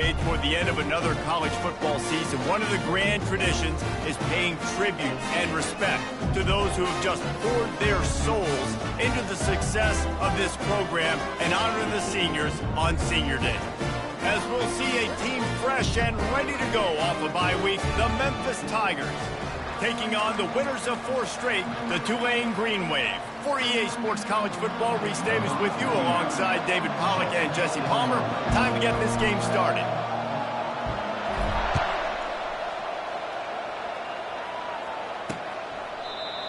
For the end of another college football season, one of the grand traditions is paying tribute and respect to those who have just poured their souls into the success of this program and honoring the seniors on Senior Day. As we'll see a team fresh and ready to go off a bye week, the Memphis Tigers, taking on the winners of 4 straight, the Tulane Green Wave. For EA Sports College Football, Reese Davis with you alongside David Pollack and Jesse Palmer. Time to get this game started.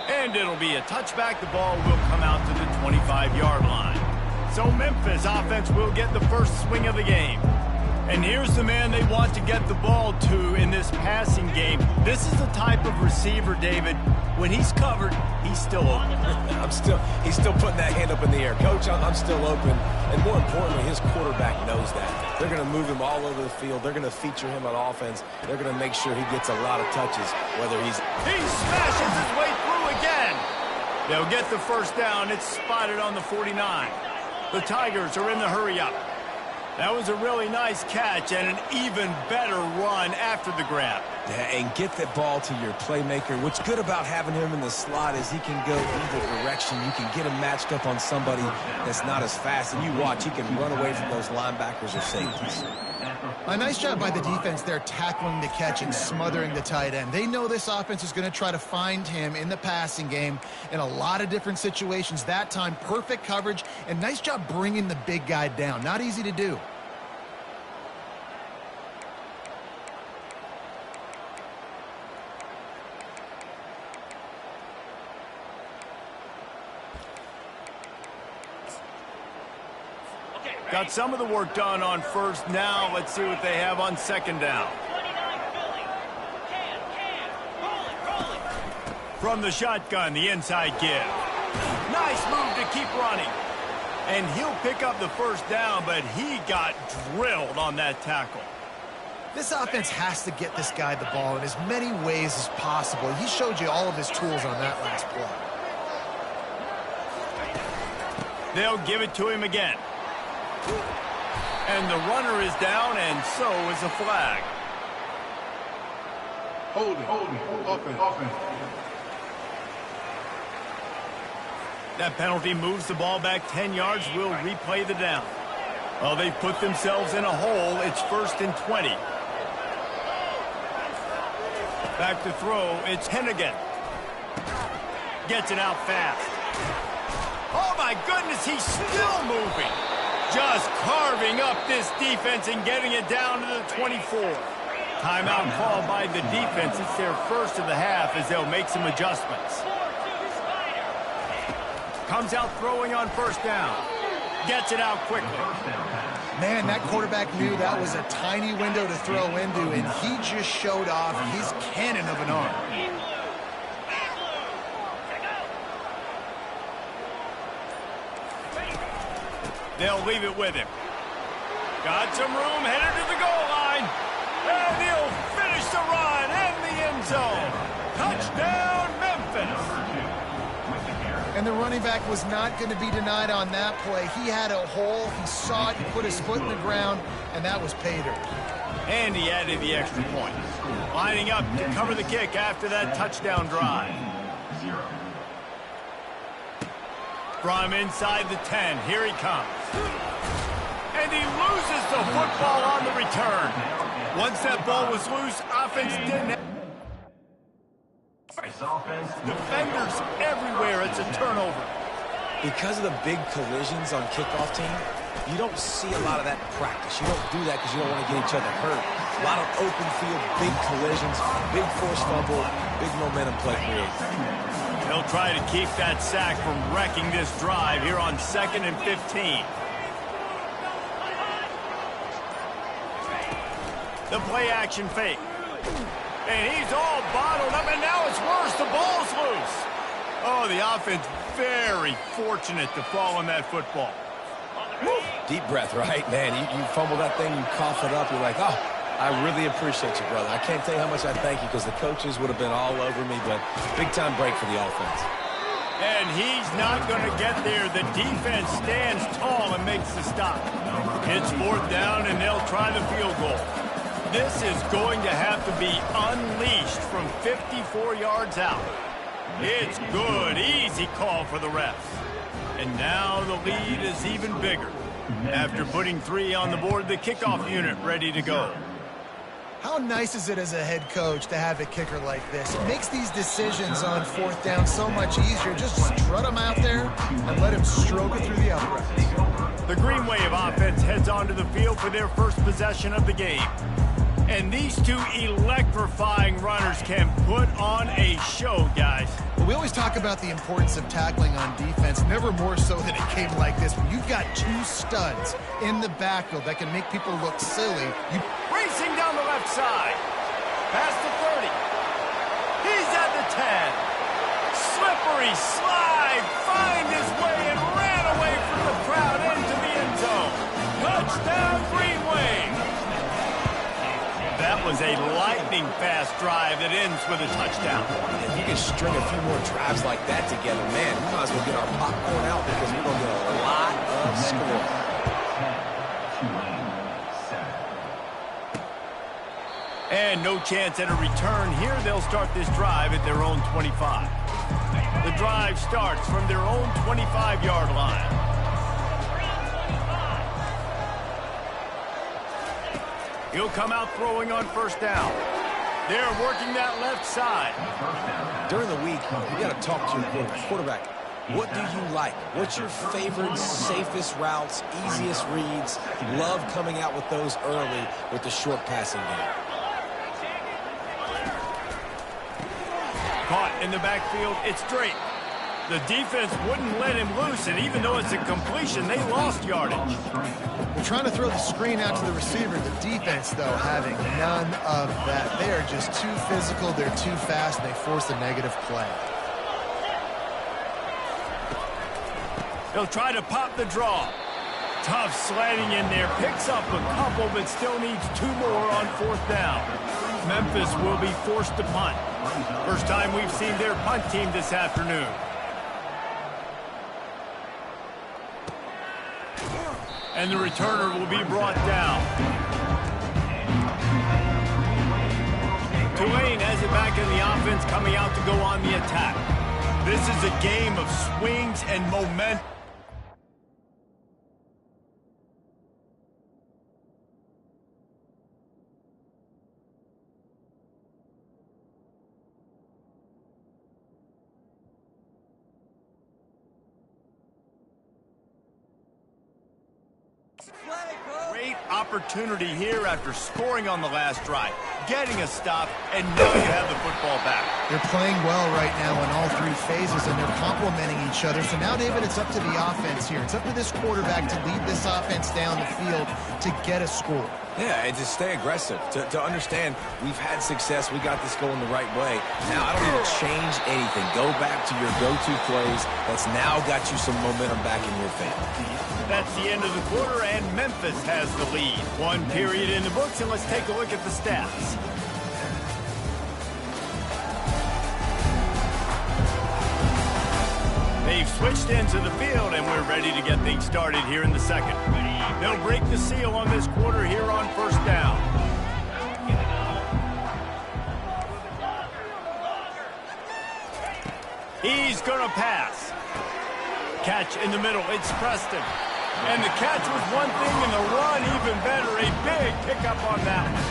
And it'll be a touchback. The ball will come out to the 25-yard line. So Memphis offense will get the first swing of the game. And here's the man they want to get the ball to in this passing game. This is the type of receiver, David, when he's covered, he's still open. He's still putting that hand up in the air. Coach, I'm still open. And more importantly, his quarterback knows that. They're going to move him all over the field. They're going to feature him on offense. They're going to make sure he gets a lot of touches, whether he's... He smashes his way through again. They'll get the first down. It's spotted on the 49. The Tigers are in the hurry-up. That was a really nice catch and an even better run after the grab. Yeah, and get that ball to your playmaker. What's good about having him in the slot is he can go either direction. You can get him matched up on somebody that's not as fast, and you watch, he can run away from those linebackers or safeties. A nice job by the defense there tackling the catch and smothering the tight end. They know this offense is going to try to find him in the passing game in a lot of different situations. That time, perfect coverage, and nice job bringing the big guy down. Not easy to do. Got some of the work done on first. Now let's see what they have on second down. From the shotgun, the inside give. Nice move to keep running. And he'll pick up the first down, but he got drilled on that tackle. This offense has to get this guy the ball in as many ways as possible. He showed you all of his tools on that last play. They'll give it to him again. And the runner is down, and so is a flag. Holding. Offense. That penalty moves the ball back 10 yards. We'll replay the down. Well, they've put themselves in a hole. It's 1st and 20. Back to throw. It's Hennigan. Gets it out fast. Oh, my goodness, he's still moving. Just carving up this defense and getting it down to the 24. Timeout called by the defense. It's their first of the half as they'll make some adjustments. Comes out throwing on first down. Gets it out quickly. Man, that quarterback knew that was a tiny window to throw into, and he just showed off his cannon of an arm. They'll leave it with him. Got some room, headed to the goal line. And he'll finish the run in the end zone. Touchdown, Memphis. And the running back was not going to be denied on that play. He had a hole. He saw it. He put his foot in the ground, and that was pay dirt. And he added the extra point. Lining up to cover the kick after that touchdown drive. From inside the 10, here he comes. And he loses the football on the return. Once that ball was loose, offense didn't have... Defenders everywhere, it's a turnover. Because of the big collisions on kickoff team, you don't see a lot of that in practice. You don't do that because you don't want to get each other hurt. A lot of open field, big collisions, big forced fumble, big momentum play created. They'll try to keep that sack from wrecking this drive here on 2nd and 15. The play action fake. And he's all bottled up, and now it's worse. The ball's loose. Oh, the offense very fortunate to fall on that football. Woo. Deep breath, right? Man, you fumble that thing, you cough it up, you're like, oh, I really appreciate you, brother. I can't tell you how much I thank you because the coaches would have been all over me, but big-time break for the offense. And he's not going to get there. The defense stands tall and makes the stop. It's fourth down, and they'll try the field goal. This is going to have to be unleashed from 54 yards out. It's good. Easy call for the refs. And now the lead is even bigger. After putting 3 on the board, the kickoff unit ready to go. How nice is it as a head coach to have a kicker like this? It makes these decisions on fourth down so much easier. Just strut him out there and let him stroke it through the uprights. The Green Wave offense heads onto the field for their first possession of the game. And these two electrifying runners can put on a show, guys. We always talk about the importance of tackling on defense, never more so than it came like this. When you've got 2 studs in the backfield that can make people look silly. Racing down the left side. Past the 30. He's at the 10. Slippery slide. Find his way and ran away from the crowd into the end zone. Touchdown, Green Wave. That was a lightning-fast drive that ends with a touchdown. If you can string a few more drives like that together, man, we might as well get our popcorn out because we're going to get a lot of score. And no chance at a return here. They'll start this drive at their own 25. The drive starts from their own 25-yard line. He'll come out throwing on first down. They're working that left side. During the week, you got to talk to your quarterback. What do you like? What's your favorite, safest routes, easiest reads? Love coming out with those early with the short passing game. Caught in the backfield, it's Drake. The defense wouldn't let him loose, and even though it's a completion, they lost yardage. They're trying to throw the screen out to the receiver. The defense, though, having none of that. They are just too physical, they're too fast, and they force a negative play. They'll try to pop the draw. Tough sledding in there. Picks up a couple, but still needs 2 more on fourth down. Memphis will be forced to punt. First time we've seen their punt team this afternoon. And the returner will be brought down. Tulane has it back in the offense, coming out to go on the attack. This is a game of swings and momentum. Great opportunity here after scoring on the last drive, getting a stop, and now you have the football back. They're playing well right now in all 3 phases, and they're complementing each other. So now, David, it's up to the offense here. It's up to this quarterback to lead this offense down the field to get a score. Yeah, and to stay aggressive, to understand we've had success, we got this going the right way. Now, I don't need to change anything. Go back to your go-to plays. That's now got you some momentum back in your favor. That's the end of the quarter, and Memphis has the lead. 1 period in the books, and let's take a look at the stats. They've switched into the field, and we're ready to get things started here in the second. They'll break the seal on this quarter here on first down. He's going to pass. Catch in the middle. It's Preston. And the catch was one thing, and the run even better. A big pickup on that one.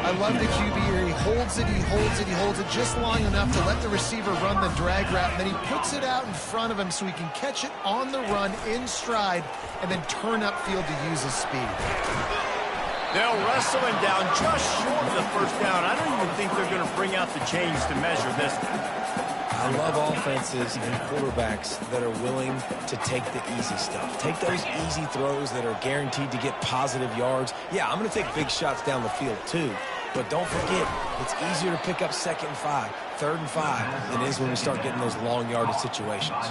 I love the QB here. He holds it, he holds it, he holds it just long enough to let the receiver run the drag route, and then he puts it out in front of him so he can catch it on the run in stride and then turn upfield to use his speed. They'll wrestle him down just short of the first down. I don't even think they're going to bring out the chains to measure this. I love offenses and quarterbacks that are willing to take the easy stuff. Take those easy throws that are guaranteed to get positive yards. Yeah, I'm going to take big shots down the field too. But don't forget, it's easier to pick up 2nd and 5, 3rd and 5 than it is when we start getting those long yardage situations.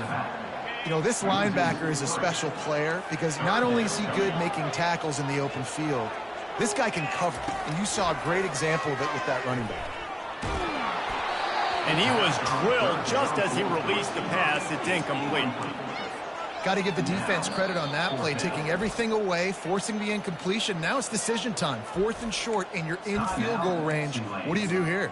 You know, this linebacker is a special player because not only is he good making tackles in the open field, this guy can cover. And you saw a great example of it with that running back. And he was drilled just as he released the pass. It's incomplete. Got to give the defense credit on that play, taking everything away, forcing the incompletion. Now it's decision time. 4th and short, and you're in field goal range. What do you do here?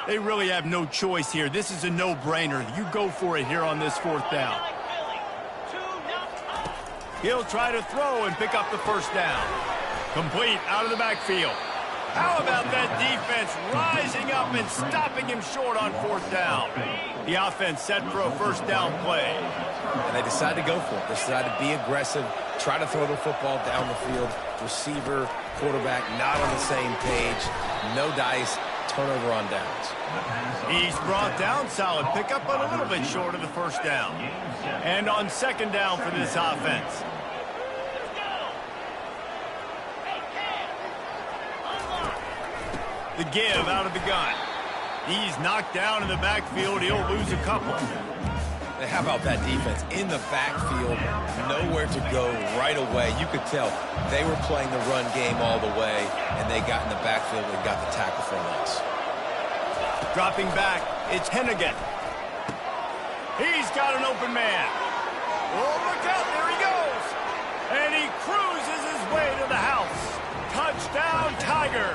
They really have no choice here. This is a no-brainer. You go for it here on this 4th down. He'll try to throw and pick up the first down. Complete out of the backfield. How about that defense rising up and stopping him short on 4th down? The offense set for a first down play. And they decide to go for it. They decide to be aggressive, try to throw the football down the field. Receiver, quarterback, not on the same page. No dice. Turnover on downs. He's brought down, solid pickup, but a little bit short of the first down. And on 2nd down for this offense. The give out of the gun. He's knocked down in the backfield. He'll lose a couple. And how about that defense in the backfield, nowhere to go right away. You could tell they were playing the run game all the way, and they got in the backfield and got the tackle for loss. Dropping back, it's Hennigan. He's got an open man. Oh, look out, there he goes. And he cruises his way to the house. Touchdown, Tiger.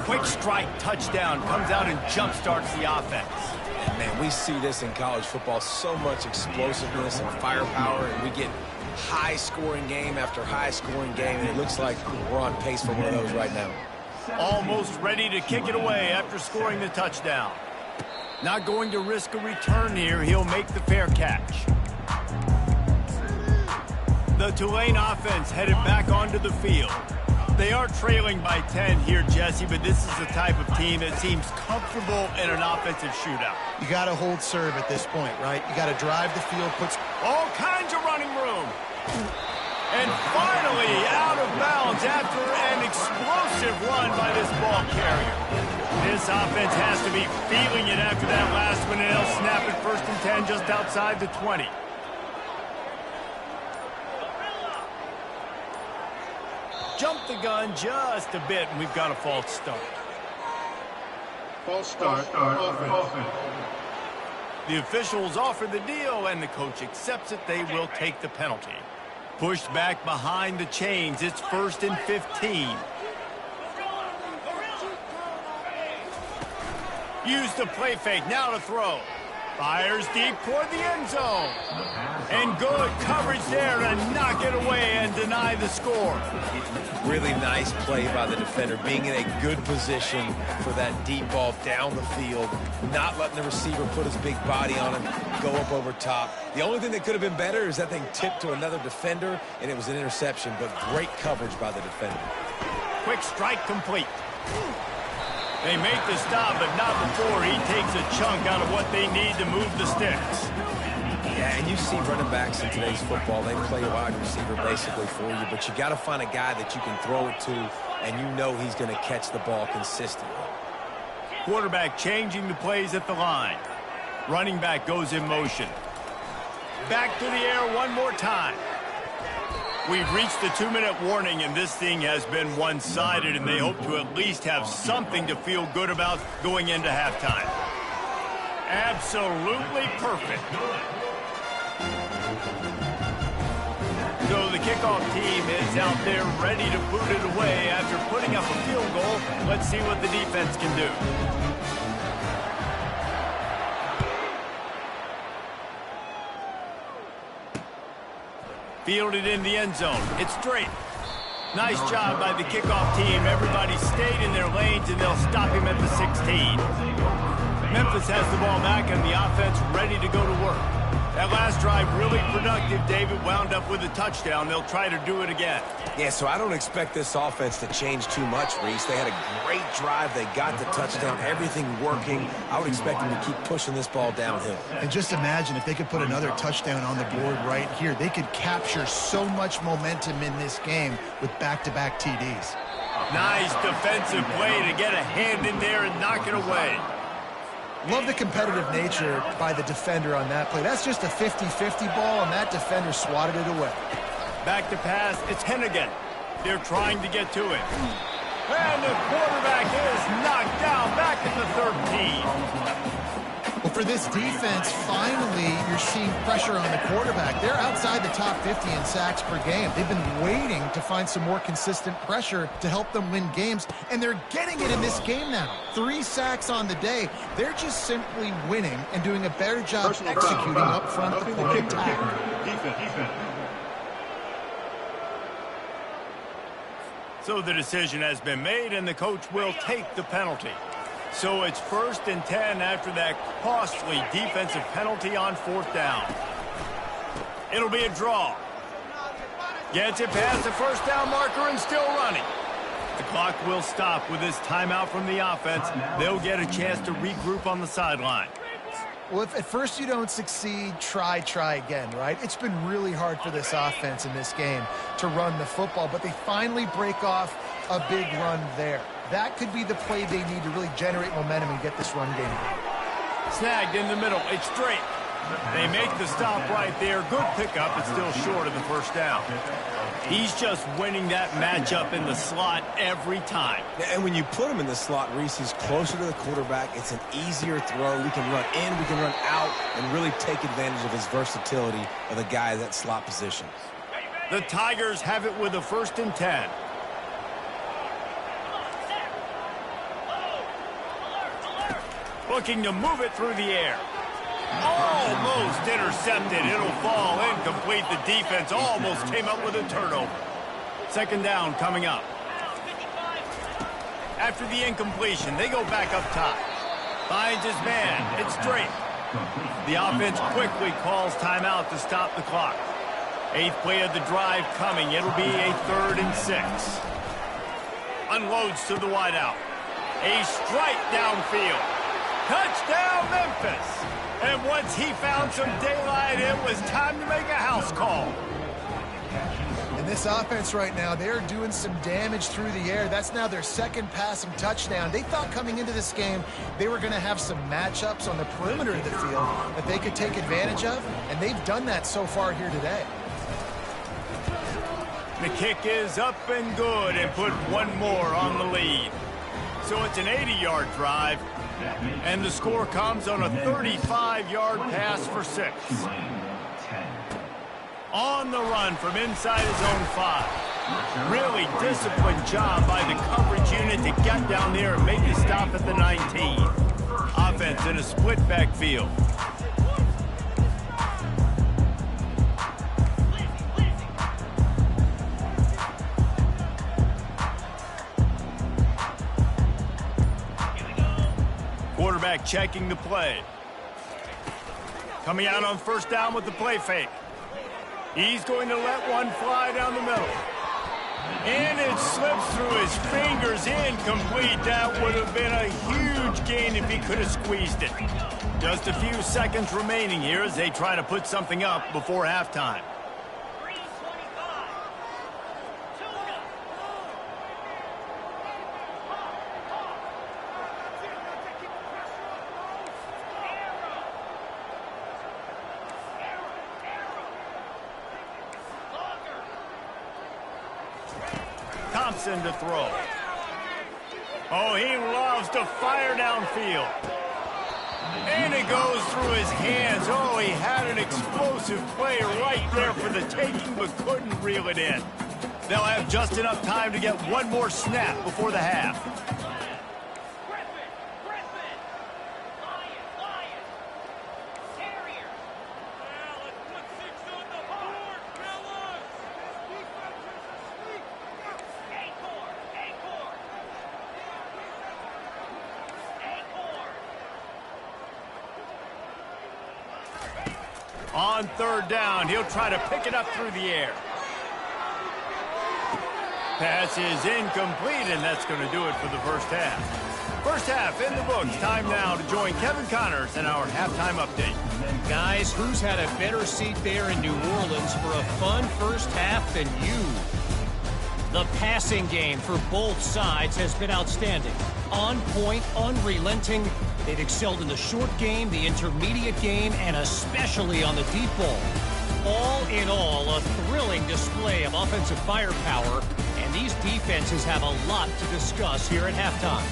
Quick strike touchdown comes out and jump starts the offense. And man, we see this in college football, so much explosiveness and firepower, and we get high-scoring game after high-scoring game, and it looks like we're on pace for one of those right now. Almost ready to kick it away after scoring the touchdown. Not going to risk a return here. He'll make the fair catch. The Tulane offense headed back onto the field. They are trailing by 10 here, Jesse, but this is the type of team that seems comfortable in an offensive shootout. You got to hold serve at this point, right? You got to drive the field, puts all kinds of running room. And finally out of bounds after an explosive run by this ball carrier. This offense has to be feeling it after that last one, and they'll snap it 1st and 10 just outside the 20. Jump the gun just a bit, and we've got a false start. False start. Offense. The officials offer the deal, and the coach accepts it. They will take the penalty. Pushed back behind the chains. It's 1st and 15. Use the play fake. Now to throw. Fires deep toward the end zone. And good coverage there to knock it away and deny the score. Really nice play by the defender, being in a good position for that deep ball down the field, not letting the receiver put his big body on him, go up over top. The only thing that could have been better is that thing tipped to another defender, and it was an interception, but great coverage by the defender. Quick strike complete. They make the stop, but not before he takes a chunk out of what they need to move the sticks. Yeah, and you see running backs in today's football, they play a wide receiver basically for you, but you got to find a guy that you can throw it to, and you know he's going to catch the ball consistently. Quarterback changing the plays at the line. Running back goes in motion. Back to the air one more time. We've reached the 2-minute warning, and this thing has been one-sided, and they hope to at least have something to feel good about going into halftime. Absolutely perfect. So the kickoff team is out there ready to boot it away after putting up a field goal. Let's see what the defense can do. Fielded in the end zone. It's straight. Nice job by the kickoff team. Everybody stayed in their lanes, and they'll stop him at the 16. Memphis has the ball back, and the offense ready to go to work. That last drive really productive. David wound up with a touchdown. They'll try to do it again. Yeah, so I don't expect this offense to change too much, Reese. They had a great drive. They got the touchdown. Everything working. I would expect them to keep pushing this ball downhill. And just imagine if they could put another touchdown on the board right here. They could capture so much momentum in this game with back-to-back TDs. Nice defensive play to get a hand in there and knock it away. Love the competitive nature by the defender on that play. That's just a 50-50 ball, and that defender swatted it away. Back to pass, it's Hennigan. They're trying to get to it. And the quarterback is knocked down back at the 13. Well, for this defense, finally, you're seeing pressure on the quarterback. They're outside the top 50 in sacks per game. They've been waiting to find some more consistent pressure to help them win games, and they're getting it in this game now. 3 sacks on the day. They're just simply winning and doing a better job executing up front the point attack. Defense. So the decision has been made, and the coach will take the penalty. So it's 1st and 10 after that costly defensive penalty on 4th down. It'll be a draw. Gets it past the 1st down marker and still running. The clock will stop with this timeout from the offense. They'll get a chance to regroup on the sideline. Well, if at first you don't succeed, try again, right? It's been really hard for this offense in this game to run the football, but they finally break off a big run there. That could be the play they need to really generate momentum and get this run game going. Snagged in the middle. It's straight. They make the stop right there. Good pickup. It's still short of the 1st down. He's just winning that matchup in the slot every time. And when you put him in the slot, Reese, he's closer to the quarterback. It's an easier throw. We can run in, we can run out, and really take advantage of his versatility of the guy in that slot position. The Tigers have it with a 1st and 10. Looking to move it through the air. Almost intercepted. It'll fall incomplete. The defense almost came up with a turnover. 2nd down coming up. After the incompletion, they go back up top. Finds his man. It's straight. The offense quickly calls timeout to stop the clock. 8th play of the drive coming. It'll be a 3rd and 6. Unloads to the wideout. A strike downfield. Touchdown, Memphis! And once he found some daylight, it was time to make a house call. In this offense right now, they're doing some damage through the air. That's now their 2nd passing touchdown. They thought coming into this game they were going to have some matchups on the perimeter of the field that they could take advantage of, and they've done that so far here today. The kick is up and good and put one more on the lead. So it's an 80-yard drive. And the score comes on a 35-yard pass for 6. On the run from inside his own 5. Really disciplined job by the coverage unit to get down there and make the stop at the 19. Offense in a split backfield. Quarterback checking the play. Coming out on 1st down with the play fake. He's going to let one fly down the middle. And it slips through his fingers, incomplete. That would have been a huge gain if he could have squeezed it. Just a few seconds remaining here as they try to put something up before halftime. Thompson to throw. Oh, he loves to fire downfield. And it goes through his hands. Oh, he had an explosive play right there for the taking, but couldn't reel it in. They'll have just enough time to get one more snap before the half. On 3rd down, he'll try to pick it up through the air. Pass is incomplete, and that's going to do it for the 1st half. 1st half in the books. Time now to join Kevin Connors in our halftime update. Guys, who's had a better seat there in New Orleans for a fun 1st half than you? The passing game for both sides has been outstanding. On point, unrelenting. They've excelled in the short game, the intermediate game, and especially on the deep ball. All in all, a thrilling display of offensive firepower, and these defenses have a lot to discuss here at halftime.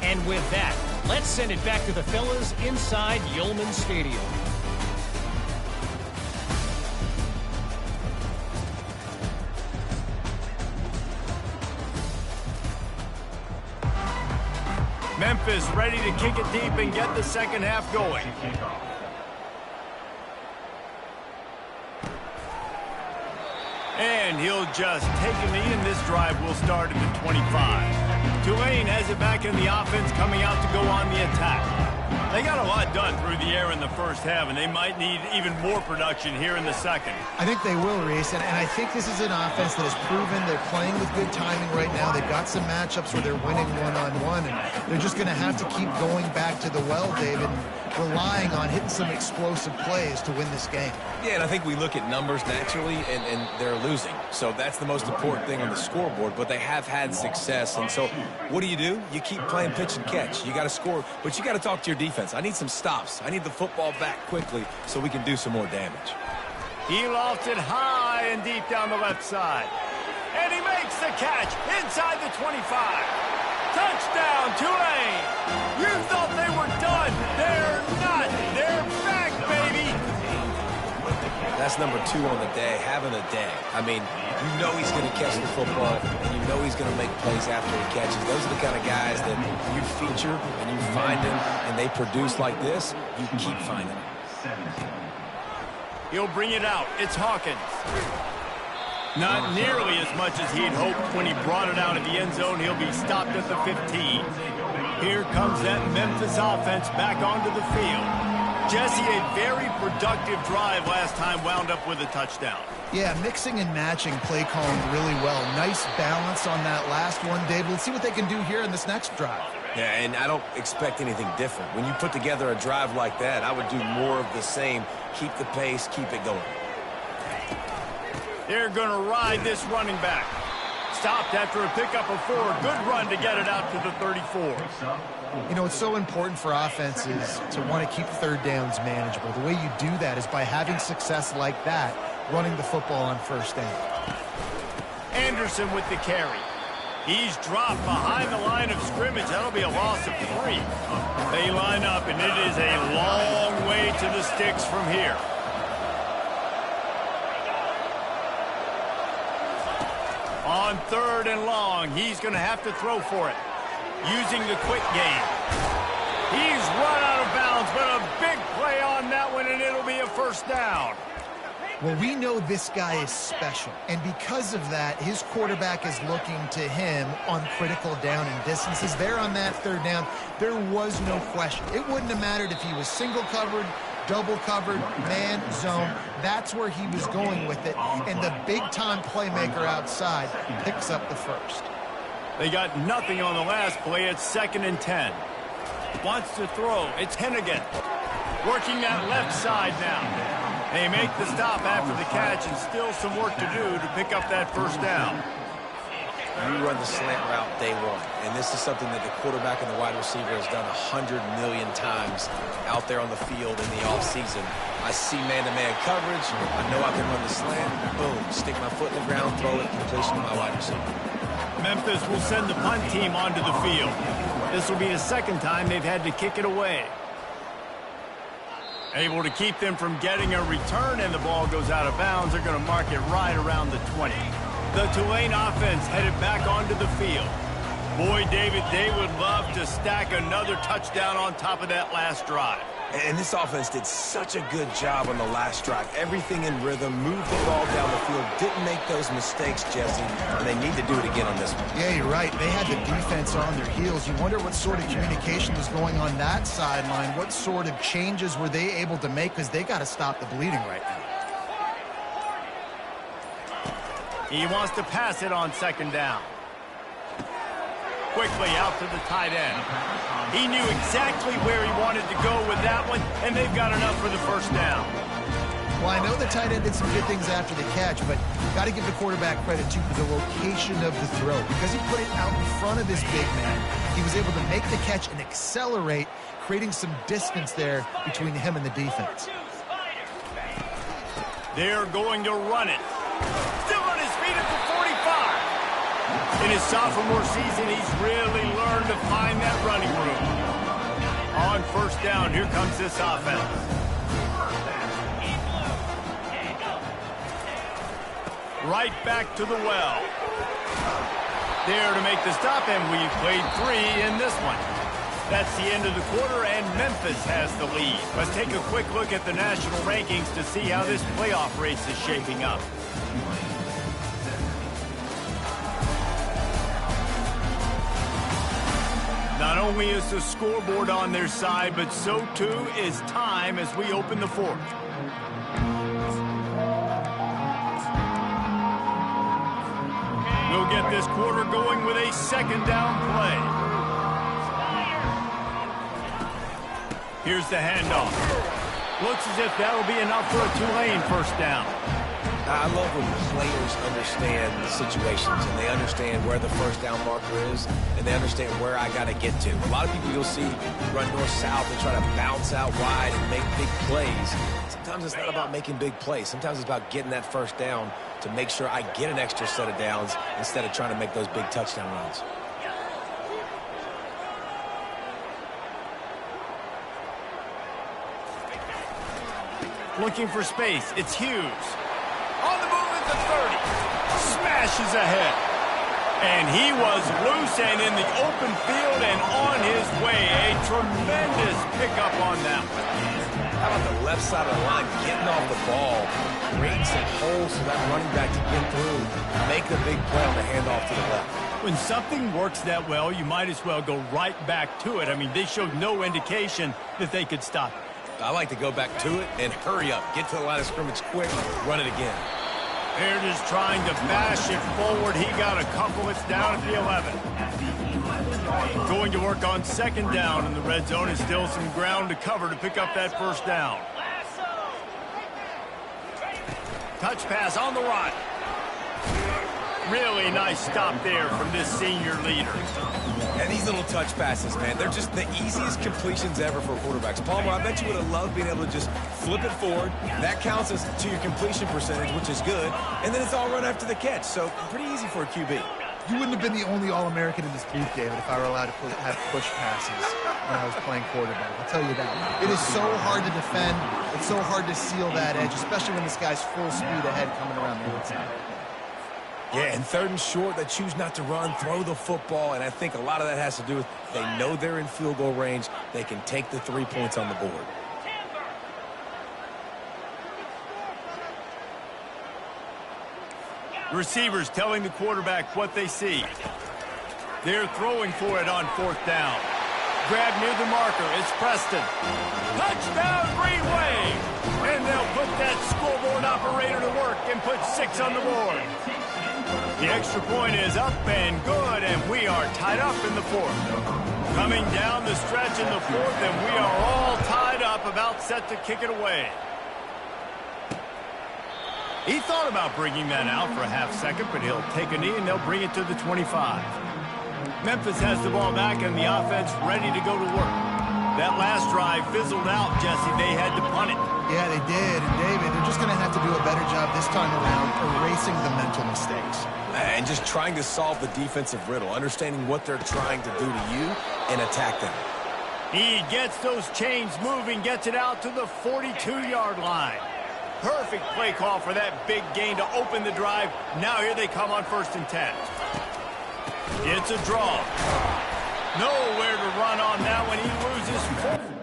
And with that, let's send it back to the fellas inside Yulman Stadium. Memphis ready to kick it deep and get the second half going. And he'll just take a knee, and this drive will start at the 25. Tulane has it back in the offense, coming out to go on the attack. They got a lot done through the air in the first half, and they might need even more production here in the second. I think they will, Reese, and I think this is an offense that has proven they're playing with good timing right now. They've got some matchups where they're winning one-on-one, and they're just going to have to keep going back to the well, David, and relying on hitting some explosive plays to win this game. Yeah, and I think we look at numbers naturally, and they're losing. So that's the most important thing on the scoreboard, but they have had success. And so what do? You keep playing pitch and catch. You got to score, but you got to talk to your defense. I need some stops. I need the football back quickly so we can do some more damage. He lofts it high and deep down the left side. And he makes the catch inside the 25. Touchdown, Tulane! You thought they were done. They're not. They're back, baby! That's number 2 on the day, having a day. I mean, you know he's going to catch the football, and you know he's going to make plays after he catches. Those are the kind of guys that you feature, and you find them, and they produce like this. You keep finding them. He'll bring it out. It's Hawkins. Not nearly as much as he'd hoped when he brought it out of the end zone. He'll be stopped at the 15. Here comes that Memphis offense back onto the field. Jesse, a very productive drive last time, wound up with a touchdown. Yeah, mixing and matching play calling really well. Nice balance on that last one, David. Let's see what they can do here in this next drive. Yeah, and I don't expect anything different. When you put together a drive like that, I would do more of the same. Keep the pace, keep it going. They're going to ride this running back. Stopped after a pickup of 4. Good run to get it out to the 34. You know, it's so important for offenses to want to keep third downs manageable. The way you do that is by having success like that, running the football on first down. Anderson with the carry. He's dropped behind the line of scrimmage. That'll be a loss of 3. They line up, and it is a long way to the sticks from here. On 3rd and long, he's going to have to throw for it, using the quick game. He's run out of bounds, but a big play on that one, and it'll be a first down. Well, we know this guy is special, and because of that, his quarterback is looking to him on critical down and distances. There on that 3rd down, there was no question. It wouldn't have mattered if he was single covered, double covered, man, zone. That's where he was going with it, and the big-time playmaker outside picks up the first. They got nothing on the last play. It's 2nd and 10. Wants to throw. It's Hennigan. Working that left side now. They make the stop after the catch, and still some work to do to pick up that first down. You run the slant route day 1, and this is something that the quarterback and the wide receiver has done 100 million times out there on the field in the offseason. I see man-to-man coverage. I know I can run the slant. Boom, stick my foot in the ground, throw it, completion to my wide receiver. Memphis will send the punt team onto the field. This will be the 2nd time they've had to kick it away. Able to keep them from getting a return, and the ball goes out of bounds. They're going to mark it right around the 20. The Tulane offense headed back onto the field. Boy, David, they would love to stack another touchdown on top of that last drive. And this offense did such a good job on the last drive. Everything in rhythm, moved the ball down the field, didn't make those mistakes, Jesse, and they need to do it again on this one. Yeah, you're right. They had the defense on their heels. You wonder what sort of communication was going on that sideline. What sort of changes were they able to make, because they got to stop the bleeding right now. He wants to pass it on 2nd down. Quickly out to the tight end. He knew exactly where he wanted to go with that one, and they've got enough for the first down. Well, I know the tight end did some good things after the catch, but got to give the quarterback credit, too, for the location of the throw. Because he put it out in front of his big man, he was able to make the catch and accelerate, creating some distance there between him and the defense. They're going to run it. Still on his feet at the 45. In his sophomore season, he's really learned to find that running room. On first down, here comes this offense. Right back to the well. There to make the stop, and we've played 3 in this one. That's the end of the quarter, and Memphis has the lead. Let's take a quick look at the national rankings to see how this playoff race is shaping up. Not only is the scoreboard on their side, but so too is time as we open the fourth. We'll get this quarter going with a second down play. Here's the handoff. Looks as if that'll be enough for a Tulane first down. I love when players understand the situations and they understand where the first down marker is and they understand where I got to get to. A lot of people you'll see run north-south and try to bounce out wide and make big plays. Sometimes it's not about making big plays. Sometimes it's about getting that first down to make sure I get an extra set of downs instead of trying to make those big touchdown runs. Looking for space. It's Hughes. On the move at the 30. Smashes ahead. And he was loose and in the open field and on his way. A tremendous pickup on that one. How about the left side of the line getting off the ball, creating some holes for that running back to get through, make a big play on the handoff to the left. When something works that well, you might as well go right back to it. I mean, they showed no indication that they could stop it. I like to go back to it and hurry up. Get to the line of scrimmage quick, run it again. They're just trying to bash it forward. He got a couple. It's down at the 11. Going to work on second down in the red zone. And still some ground to cover to pick up that first down. Touch pass on the run. Really nice stop there from this senior leader. And these little touch passes, man, they're just the easiest completions ever for quarterbacks. Palmer, I bet you would have loved being able to just flip it forward. That counts as to your completion percentage, which is good. And then it's all run after the catch. So pretty easy for a QB. You wouldn't have been the only All-American in this booth, David, if I were allowed to have push passes when I was playing quarterback. I'll tell you that. It is so hard to defend. It's so hard to seal that edge, especially when this guy's full speed ahead coming around the inside. Yeah, and third and short, they choose not to run, throw the football, and I think a lot of that has to do with they know they're in field goal range. They can take the 3 points on the board. Receivers telling the quarterback what they see. They're throwing for it on fourth down. Grab near the marker. It's Preston. Touchdown, Green Wave! And they'll put that scoreboard operator to work and put 6 on the board. The extra point is up and good, and we are tied up in the fourth. Coming down the stretch in the fourth, and we are all tied up, about set to kick it away. He thought about bringing that out for a half second, but he'll take a knee, and they'll bring it to the 25. Memphis has the ball back, and the offense ready to go to work. That last drive fizzled out, Jesse. They had to punt it. Yeah, they did. And, David, they're just going to have to do a better job this time around erasing the mental mistakes. And just trying to solve the defensive riddle, understanding what they're trying to do to you and attack them. He gets those chains moving, gets it out to the 42-yard line. Perfect play call for that big gain to open the drive. Now here they come on 1st and 10. It's a draw. Nowhere to run on that when he loses 4.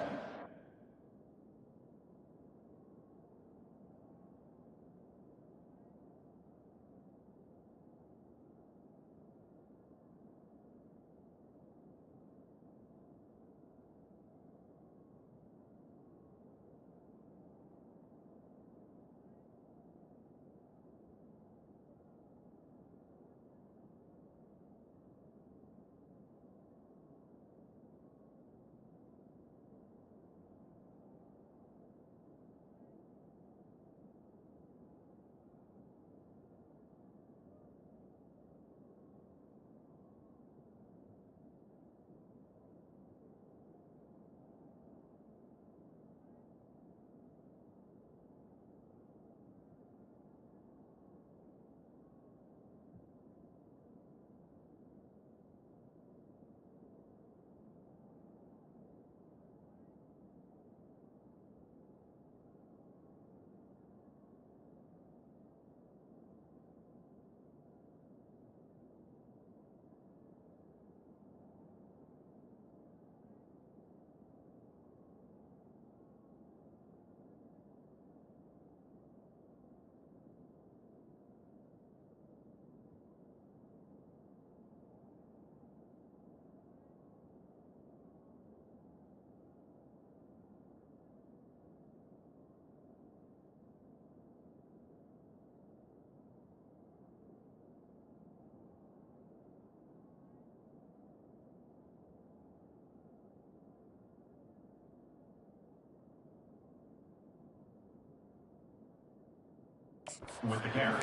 with the carry.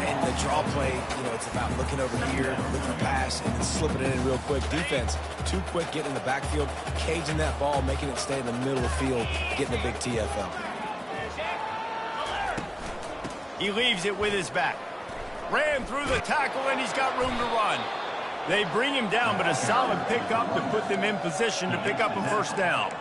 And the draw play, it's about looking over here, looking to pass, and then slipping it in real quick. Defense, too quick getting in the backfield, caging that ball, making it stay in the middle of the field, getting a big TFL. He leaves it with his back. Ran through the tackle, and he's got room to run. They bring him down, but a solid pickup to put them in position to pick up a first down.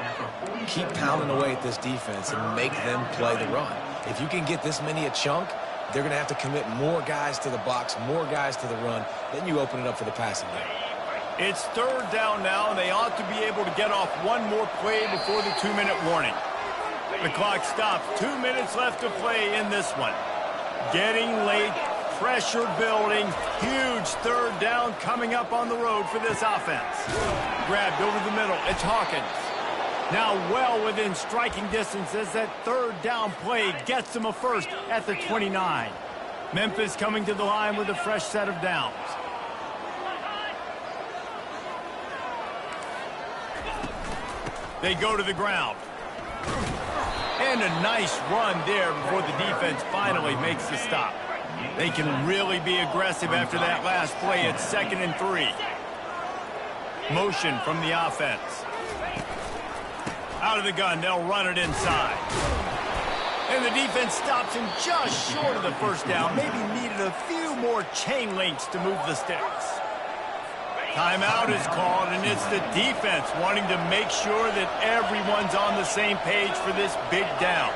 Keep pounding away at this defense and make them play the run. If you can get this many a chunk, they're going to have to commit more guys to the box, more guys to the run. Then you open it up for the passing game. It's third down now, and they ought to be able to get off one more play before the 2-minute warning. The clock stops. 2 minutes left to play in this one. Getting late, pressure building, huge third down coming up on the road for this offense. Grabbed over the middle. It's Hawkins. Now well within striking distance as that third down play gets them a first at the 29. Memphis coming to the line with a fresh set of downs. They go to the ground. And a nice run there before the defense finally makes the stop. They can really be aggressive after that last play at 2nd and 3. Motion from the offense. Out of the gun, they'll run it inside. And the defense stops him just short of the first down. Maybe needed a few more chain links to move the sticks. Timeout is called, and it's the defense wanting to make sure that everyone's on the same page for this big down.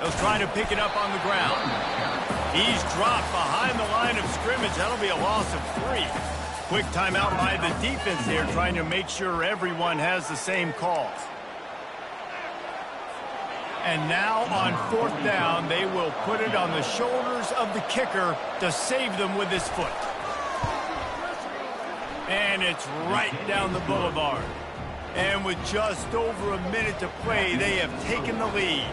They'll try to pick it up on the ground. He's dropped behind the line of scrimmage. That'll be a loss of 3. Quick timeout by the defense there, trying to make sure everyone has the same call. And now on 4th down, they will put it on the shoulders of the kicker to save them with his foot. And it's right down the boulevard. And with just over a minute to play, they have taken the lead.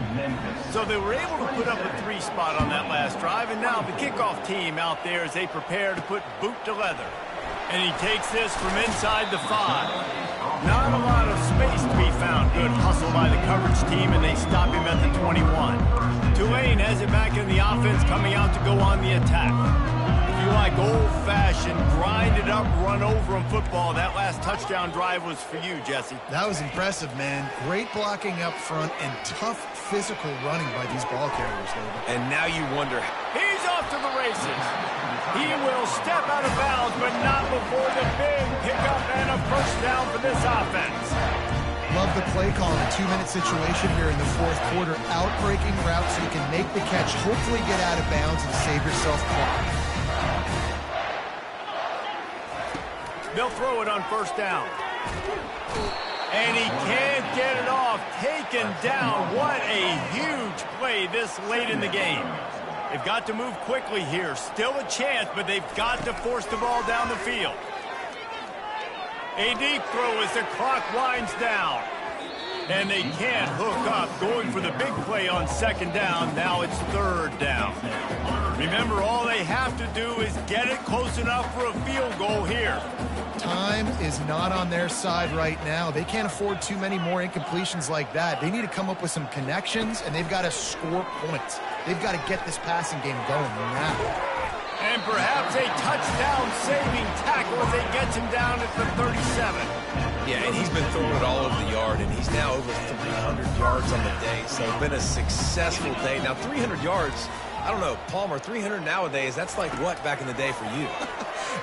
So they were able to put up a 3 spot on that last drive, and now the kickoff team out there as they prepare to put boot to leather. And he takes this from inside the 5. Not a lot of space to be found. Good hustle by the coverage team, and they stop him at the 21. Tulane has it back in the offense, coming out to go on the attack. If you like old-fashioned, grind-it-up, run-over-'em football, that last touchdown drive was for you, Jesse. That was impressive, man. Great blocking up front and tough physical running by these ball carriers, David. And now you wonder. He's off to the races. He will step out of bounds, but not before the big pickup and a first down for this offense. Love the play call in a 2-minute situation here in the 4th quarter. Out-breaking route so you can make the catch, hopefully get out of bounds and save yourself clock. They'll throw it on 1st down. And he can't get it off. Taken down. What a huge play this late in the game. They've got to move quickly here. Still a chance, but they've got to force the ball down the field. A deep throw as the clock winds down. And they can't hook up. Going for the big play on 2nd down. Now it's 3rd down. Remember, all they have to do is get it close enough for a field goal here. Time is not on their side right now. They can't afford too many more incompletions like that. They need to come up with some connections, and they've got to score points. They've got to get this passing game going now. And perhaps a touchdown-saving tackle as they gets him down at the 37. Yeah, and he's been throwing it all over the yard, and he's now over 300 yards on the day. So it's been a successful day. Now, 300 yards, I don't know, Palmer, 300 nowadays, that's like what back in the day for you?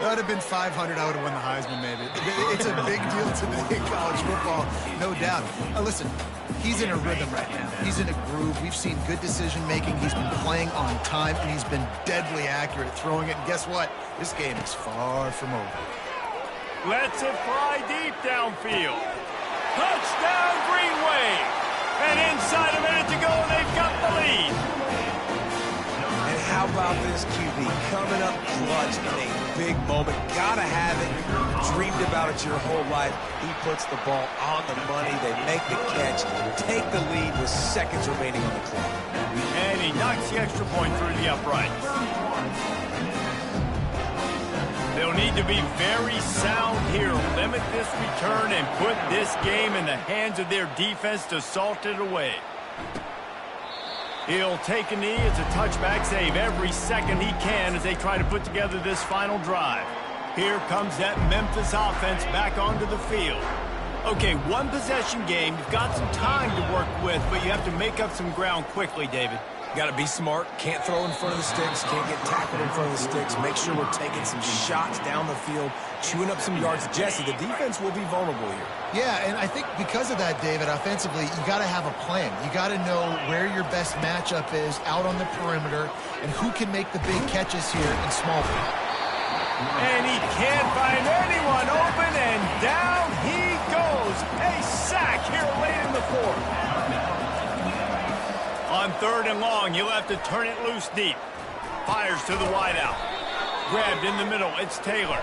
That would have been 500. I would have won the Heisman, maybe. It's a big deal today in college football, no doubt. Listen, he's in a rhythm right now. He's in a groove. We've seen good decision-making. He's been playing on time, and he's been deadly accurate throwing it. And guess what? This game is far from over. Lets it fly deep downfield. Touchdown, Greenway! And inside a minute to go, they've got the lead. And how about this QB coming up clutch in a big moment? Gotta have it. Dreamed about it your whole life. He puts the ball on the money. They make the catch, take the lead with seconds remaining on the clock. And he knocks the extra point through the uprights. They'll need to be very sound here, limit this return, and put this game in the hands of their defense to salt it away. He'll take a knee. It's a touchback save every second he can as they try to put together this final drive. Here comes that Memphis offense back onto the field. Okay, one possession game. You've got some time to work with, but you have to make up some ground quickly, David. Got to be smart. Can't throw in front of the sticks. Can't get tackled in front of the sticks. Make sure we're taking some shots down the field, chewing up some yards. Jesse, the defense will be vulnerable here. Yeah, and I think because of that, David, offensively, you got to have a plan. You got to know where your best matchup is out on the perimeter and who can make the big catches here in small ball. And he can't find anyone open, and down he goes. A sack here late in the fourth. On 3rd and long, you'll have to turn it loose deep. Fires to the wideout. Grabbed in the middle. It's Taylor.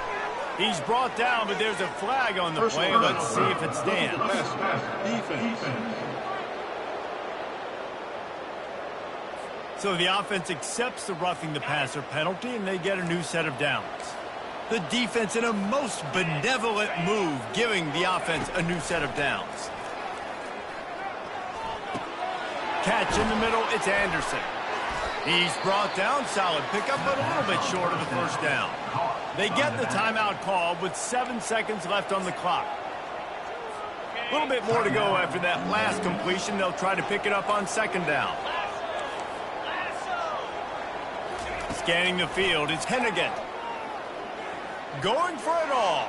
He's brought down, but there's a flag on the play. Let's see if it stands. Defense. So the offense accepts the roughing the passer penalty, and they get a new set of downs. The defense in a most benevolent move, giving the offense a new set of downs. Catch in the middle, it's Anderson. He's brought down, solid pickup, but a little bit short of the first down. They get the timeout called with 7 seconds left on the clock. A little bit more to go after that last completion. They'll try to pick it up on 2nd down. Scanning the field, it's Hennigan. Going for it all.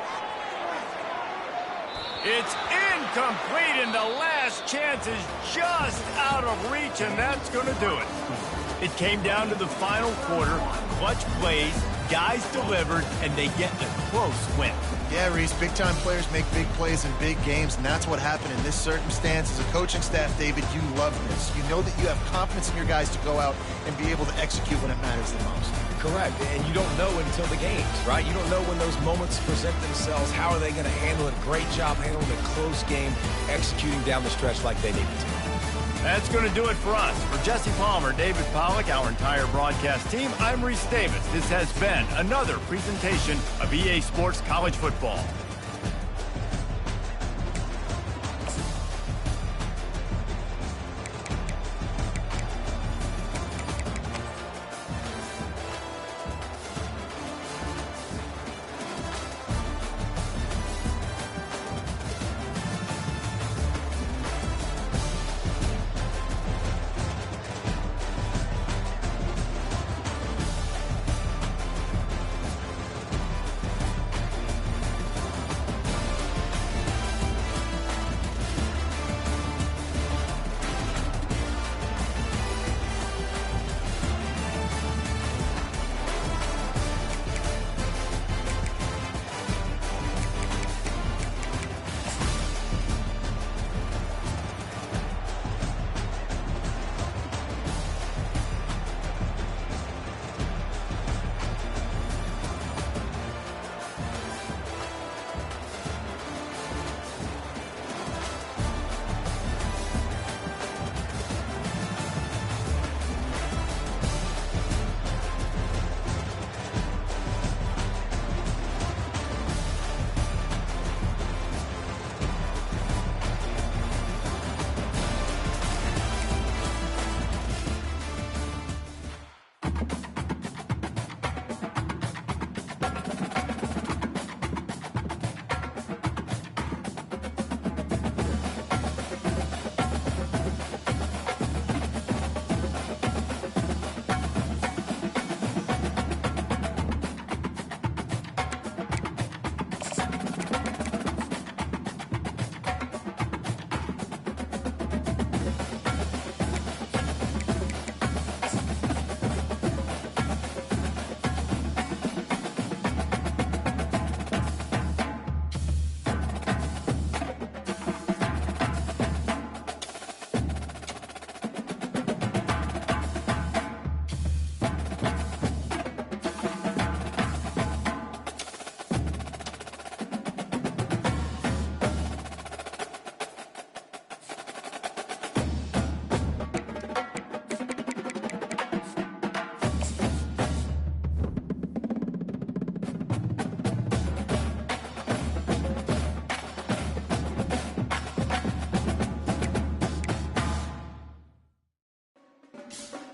It's incomplete, and the last chance is just out of reach, and that's going to do it. It came down to the final quarter. Clutch plays, guys delivered, and they get a close win. Yeah, Reese, big-time players make big plays in big games, and that's what happened in this circumstance. As a coaching staff, David, you love this. You know that you have confidence in your guys to go out and be able to execute when it matters the most. Correct, and you don't know until the games, right? You don't know when those moments present themselves. How are they going to handle it? Great job handling a close game, executing down the stretch like they needed to. That's going to do it for us. For Jesse Palmer, David Pollack, our entire broadcast team, I'm Reese Davis. This has been another presentation of EA Sports College Football. it.